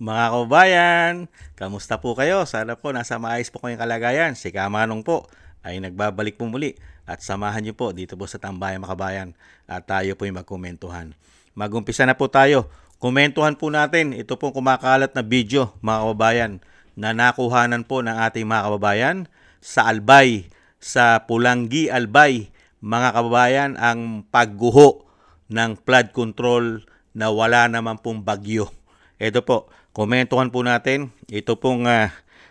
Mga kababayan, kamusta po kayo? Sana po nasa maayos po kayong kalagayan. Si Kamanong po ay nagbabalik po muli at samahan niyo po dito po sa Tambayan Makabayan at tayo po yung magkomentuhan. Magumpisa na po tayo. Komentuhan po natin ito pong kumakalat na video, mga kababayan, na nakuhanan po ng ating mga kababayan sa Albay, sa Pulanggi Albay. Mga kababayan, ang pagguho ng flood control na wala naman pong bagyo. Ito po, komentuhan po natin. Ito pong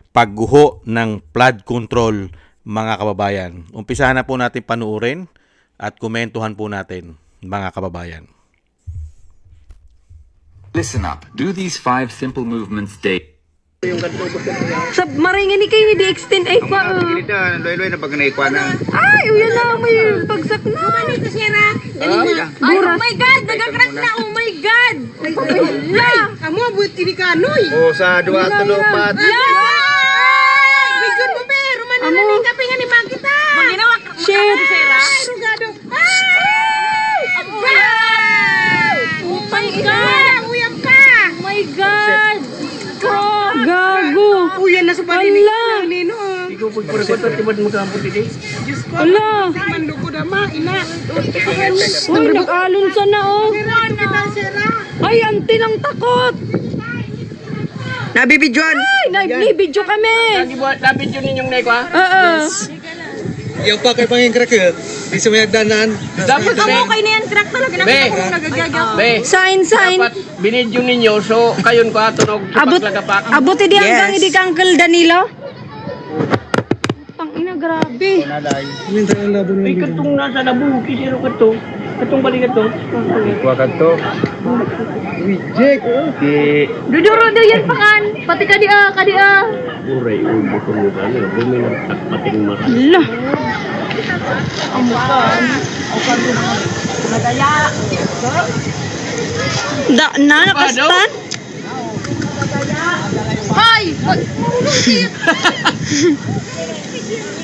pagguho ng flood control, mga kababayan. Umpisahan na po natin panuorin at komentuhan po natin, mga kababayan. Listen up. Do these 5 simple movements daily. Sa maringin ni kayo di extend ay pa. Kita loy-loy na pag naikwa na. Ay, uyan na may bagsak na. Kumani to siya na. Ay, Oh my God, nagakrak na. Oh my God. La. Amo buti ni kanoy. O sa 2 tulo 4. Bigod mo be, Roman na ni kape nga ni Magita. Maginawa Shit. Ay, rugado. Ay! Oh my God. Uyang pa. Oh my God. Gago. Uyan na sa parinig Ala. nino. Ikaw pagpuragot tibad mo sa puti di. Diyos ko. Ala. Mando ko dama ina. Uy, nag-alon sa na oh. Kita sira. Ay, anti ng takot. Nabibidyoan. Ay, nag-video kami. Lapit yun ninyong naikwa. Oo. Yung pa kay panging cracker, di sa may agdanan. Dapat Amo kay niyan crack talaga na ako nagagagaw. Be, Sign. dapat binidyo ninyo so kayon ko atunog paglagapak. Abot di hanggang hindi ka Uncle Danilo. Tangina, grabe. Minta ang labo Ay katong nasa nabuki sino kato. Katong balikat to. Kuha kato. reject. Di Duduro daw yan pangan. Pati kadia. uray ubo ko mo ba niyo bumin at pating mata. Ala. Da na nakastan. Hoy!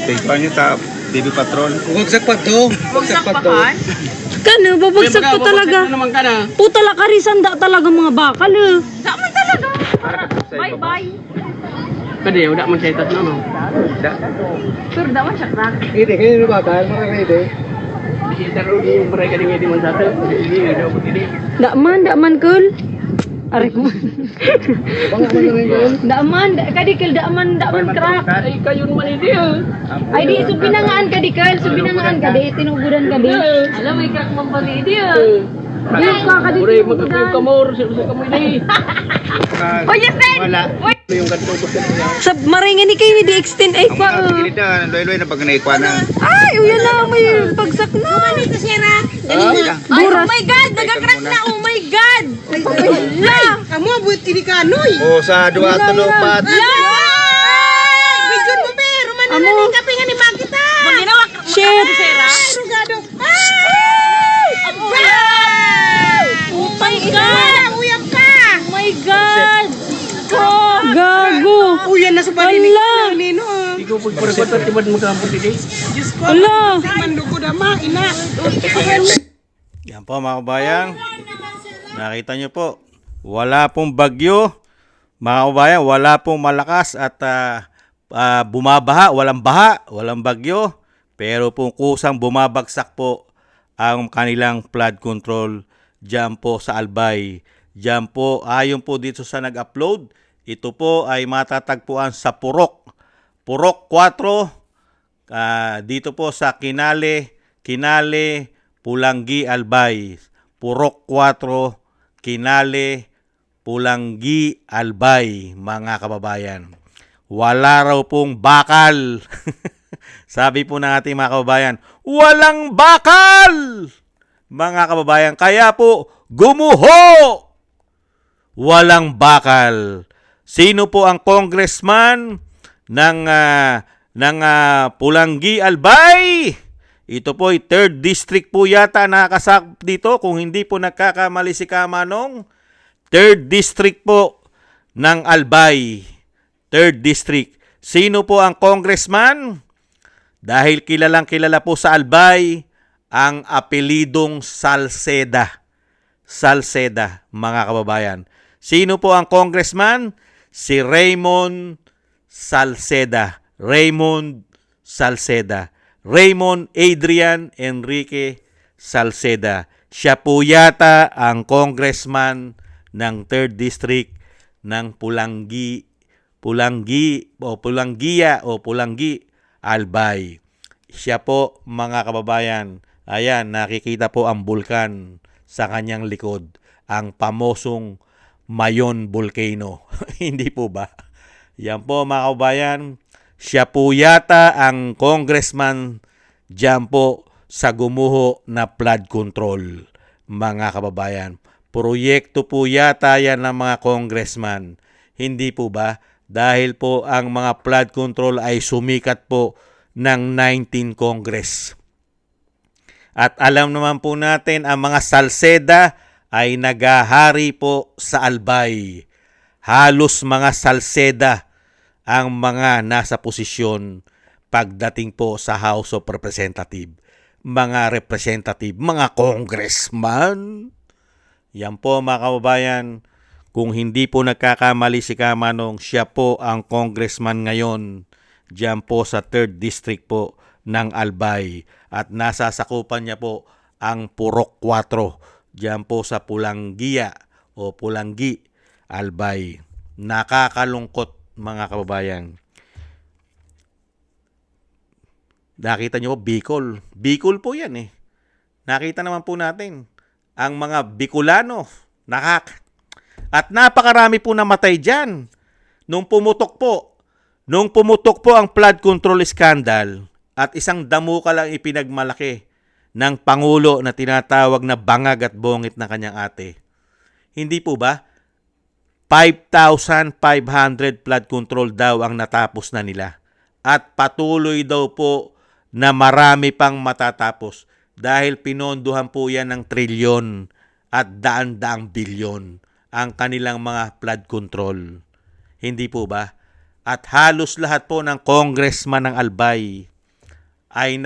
Kay panyo ta Baby Patrol. Wagsak pa to. Wagsak pa to. Kano babagsak to talaga. naman ka na. Puta la karisan da talaga mga bakal eh. Daman talaga. Bye-bye. Kadi udah man sa itas na no. Pero daman siya crack. Hindi kayo bakal, makakede. Di taro di yung mereka di man sa itas. Di ada ko di. Daman kul. Arik mo. Bang man na rin yun. Daman kadikil daman crack. Ay kayon man idi. Ay di subinangaan kadikil, subinangaan kadi tinugudan kadi. Alam mo, crack man pala hindi Di ka kadi. Uray magkakayo kamor sa kamoy ni. Oh, yes, Ben! Wala. Yung kanto ko sa niya. Sa maringin ni kayo di extend ay pa. Kita loy-loy na pag naikwa na. Ay, uyan na may bagsak na. Kumani to siya na. Ay, Oh my God, nagakrak na. Oh my God. La. Amo buti ni kanoy. O sa 2 tulo 4. Bigod mo be, Roman na Amo. ni kape nga ni Magita. Maginawa Shit. Rugado. Oh my God. Uyang pa. Oh my God. Gago. Uyan na sa parinig Ala. nino. Ikaw pagpuragot at tibad mo sa puti di. Diyos ko. Ala. Mando ko dama ina. Yan po, mga kababayan. Nakita nyo po, wala pong bagyo. Mga kababayan, wala pong malakas at bumabaha, walang bagyo. Pero pong kusang bumabagsak po ang kanilang flood control dyan po sa Albay. Dyan po, ayon po dito sa nag-upload, ito po ay matatagpuan sa Purok 4, dito po sa Kinale, Pulanggi, Albay. Purok 4, Kinale, Pulanggi, Albay, mga kababayan. Wala raw pong bakal. Sabi po ng ating mga kababayan, walang bakal! Mga kababayan, kaya po gumuho! Walang bakal. Sino po ang congressman ng Pulanggi, Albay? Ito po ay 3rd district po yata nakakasakop dito. Kung hindi po nagkakamali si Kamanong, 3rd district po ng Albay. 3rd district. Sino po ang congressman? Dahil kilalang kilala po sa Albay ang apelidong Salceda. Salceda, mga kababayan. Sino po ang congressman? Si Raymond Salceda. Raymond Salceda. Raymond Adrian Enrique Salceda. Siya po yata ang congressman ng 3rd District ng Pulangi, Albay. Siya po, mga kababayan. Ayan, nakikita po ang bulkan sa kanyang likod. Ang pamosong Mayon Volcano. Hindi po ba? Yan po, mga kababayan. Siya po yata ang congressman dyan po sa gumuho na flood control, mga kababayan. Proyekto po yata yan ng mga congressman. Hindi po ba? Dahil po ang mga flood control ay sumikat po ng 19 Congress. At alam naman po natin, ang mga Salceda ay nagahari po sa Albay. Halos mga Salceda ang mga nasa posisyon pagdating po sa House of Representative. Mga representative, mga congressman. Yan po, mga kababayan. Kung hindi po nagkakamali si Kamanong, siya po ang congressman ngayon diyan po sa 3rd District po ng Albay. At nasasakupan niya po ang Purok 4 diyan po sa Pulangia o Pulangi, Albay. Nakakalungkot, mga kababayan. Nakita niyo po, Bicol. Bicol po yan eh. Nakita naman po natin ang mga Bicolano. At napakarami po namatay dyan. Nung pumutok po ang flood control scandal at isang damuka lang ipinagmalaki ng Pangulo na tinatawag na bangag at bongit na kanyang ate. Hindi po ba? 5,500 flood control daw ang natapos na nila. At patuloy daw po na marami pang matatapos dahil pinondohan po yan ng trilyon at daan-daang bilyon ang kanilang mga flood control. Hindi po ba? At halos lahat po ng congressman ng Albay ay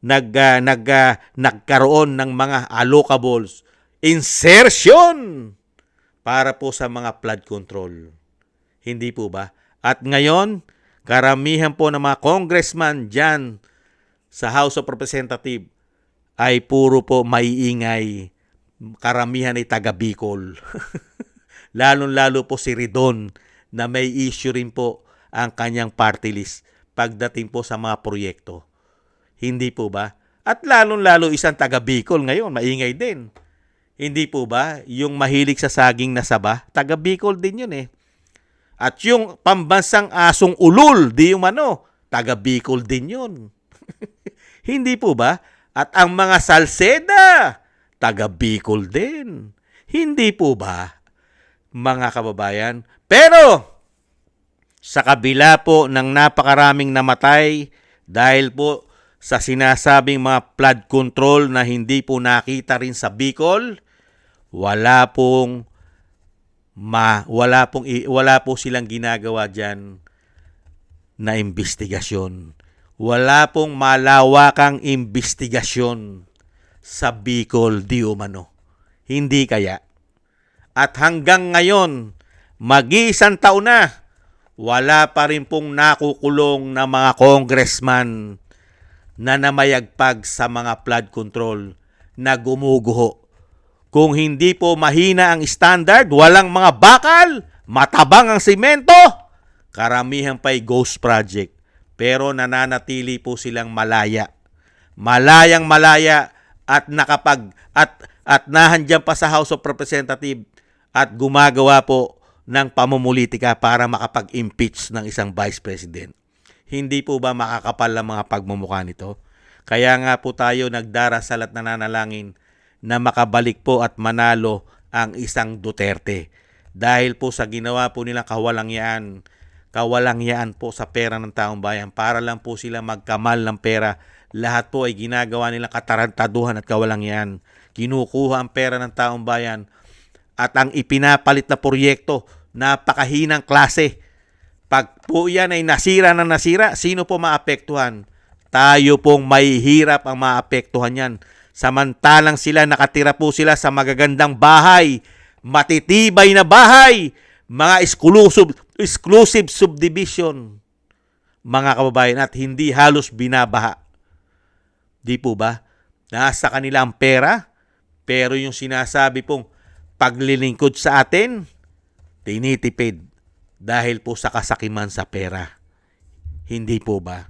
nagkaroon ng mga allocables, insertion para po sa mga flood control. Hindi po ba? At ngayon, karamihan po ng mga congressman dyan sa House of Representative ay puro po maiingay. Karamihan ay taga Bicol. Lalong-lalo po si Ridon na may issue rin po ang kanyang party list pagdating po sa mga proyekto. Hindi po ba? At lalong-lalo isang taga Bicol ngayon, maingay din. Hindi po ba? Yung mahilig sa saging na saba, taga Bicol din yun eh. At yung pambansang asong ulol, di yung taga Bicol din yun. Hindi po ba? At ang mga Salceda, taga Bicol din. Hindi po ba, mga kababayan? Pero, sa kabila po ng napakaraming namatay dahil po sa sinasabing mga flood control na hindi po nakita rin sa Bicol, wala po silang ginagawa diyan na investigasyon. Wala pong malawakang investigasyon sa Bicol di umano. Hindi kaya. At hanggang ngayon, mag-iisang taon na, wala pa rin pong nakukulong na mga congressman na namayagpag sa mga flood control na gumuguho. Kung hindi po mahina ang standard, walang mga bakal, matabang ang simento, karamihan pa'y ghost project. Pero nananatili po silang malaya. Malayang malaya at nahandyan pa sa House of Representatives at gumagawa po ng pamumulitika para makapag-impeach ng isang Vice President. Hindi po ba makakapal ang mga pagmumukha nito? Kaya nga po tayo nagdarasal at nananalangin na makabalik po at manalo ang isang Duterte. Dahil po sa ginawa po nilang kawalangyaan po sa pera ng taong bayan para lang po sila magkamal ng pera. Lahat po ay ginagawa nilang katarantaduhan at kawalangyaan. Kinukuha ang pera ng taong bayan at ang ipinapalit na proyekto, napakahinang klase. Pag po yan ay nasira na nasira, sino po maapektuhan? Tayo pong mahihirap ang maapektuhan yan. Samantalang sila, nakatira po sila sa magagandang bahay, matitibay na bahay, mga exclusive subdivision, mga kababayan, at hindi halos binabaha. Di po ba? Nasa kanila ang pera, pero yung sinasabi pong paglilingkod sa atin, tinitipid dahil po sa kasakiman sa pera. Hindi po ba?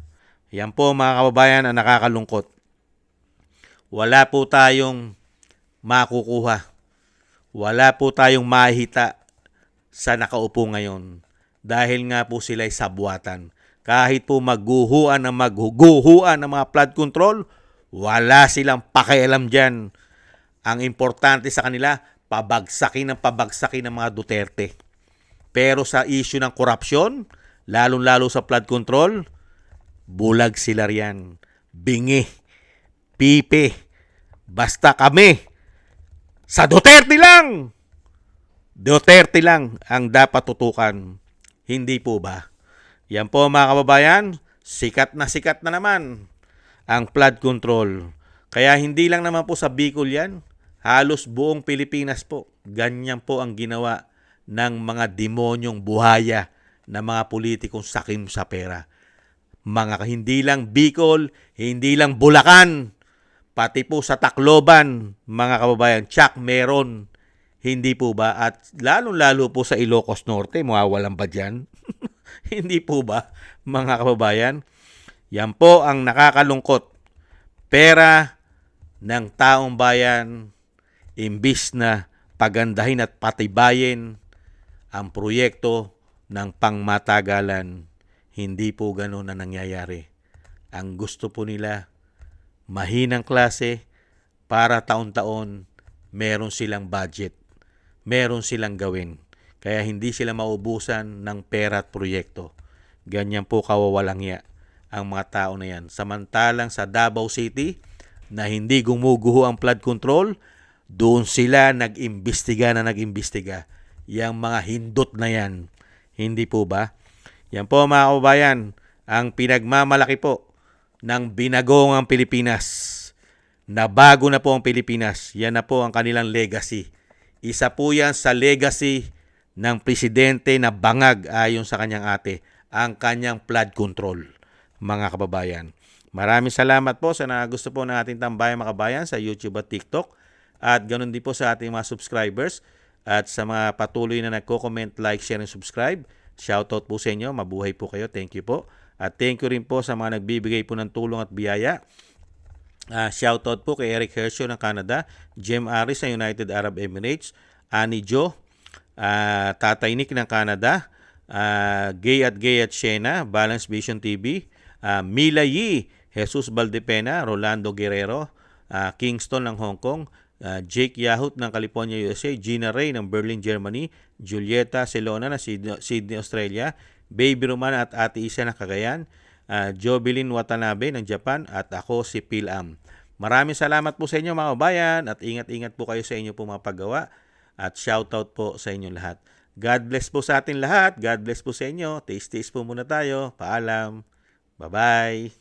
Yan po mga kababayan ang nakakalungkot. Wala po tayong makukuha. Wala po tayong mahita sa nakaupo ngayon. Dahil nga po sila'y sabwatan. Kahit po magguhuan ng mga flood control, wala silang pakialam dyan. Ang importante sa kanila, pabagsakin ng mga Duterte. Pero sa issue ng korupsyon, lalong-lalo sa flood control, bulag sila riyan. Bingi, pipe, basta kami. Sa Duterte lang! Duterte lang ang dapat tutukan. Hindi po ba? Yan po mga kababayan, sikat na naman ang flood control. Kaya hindi lang naman po sa Bicol yan, halos buong Pilipinas po. Ganyan po ang ginawa ng mga demonyong buhaya na mga politikong sakim sa pera. Hindi lang Bicol, hindi lang Bulacan, pati po sa Tacloban, mga kababayan, tsak meron. Hindi po ba? At lalong-lalo po sa Ilocos Norte, mawawalan ba dyan? Hindi po ba, mga kababayan? Yan po ang nakakalungkot. Pera ng taong bayan, imbis na pagandahin at patibayin ang proyekto ng pangmatagalan, hindi po ganun na nangyayari. Ang gusto po nila, mahinang klase, para taon-taon meron silang budget, meron silang gawin. Kaya hindi sila maubusan ng pera at proyekto. Ganyan po kawawalang-ya ang mga tao na yan. Samantalang sa Davao City, na hindi gumuguho ang flood control, doon sila nag-imbestiga. Yang mga hindot na yan. Hindi po ba? Yan po mga kababayan, ang pinagmamalaki po ng binagongang Pilipinas. Nabago na po ang Pilipinas. Yan na po ang kanilang legacy. Isa po yan sa legacy ng presidente na bangag ayon sa kanyang ate, ang kanyang flood control, mga kababayan. Maraming salamat po sa gusto po ng ating Tambayang Makabayan sa YouTube at TikTok. At ganoon din po sa ating mga subscribers at sa mga patuloy na nagko-comment, like, share, and subscribe. Shoutout po sa inyo. Mabuhay po kayo. Thank you po. At thank you rin po sa mga nagbibigay po ng tulong at biyaya. Shoutout po kay Eric Hershaw ng Canada, Jem Aris ng United Arab Emirates, Annie Jo, Tatay Nick ng Canada, Gay at Shena, Balance Vision TV, Mila Yi, Jesus Valdepena, Rolando Guerrero, Kingston ng Hong Kong, Jake Yahut ng California, USA, Gina Ray ng Berlin, Germany, Julieta Celona ng Sydney, Australia, Baby Romana at Ate Isa ng Cagayan, Jovelyn Watanabe ng Japan, at ako si Phil Am. Maraming salamat po sa inyo mga kabayan at ingat-ingat po kayo sa inyo po mga paggawa at shoutout po sa inyo lahat. God bless po sa atin lahat. God bless po sa inyo. Taste po muna tayo. Paalam. Bye-bye.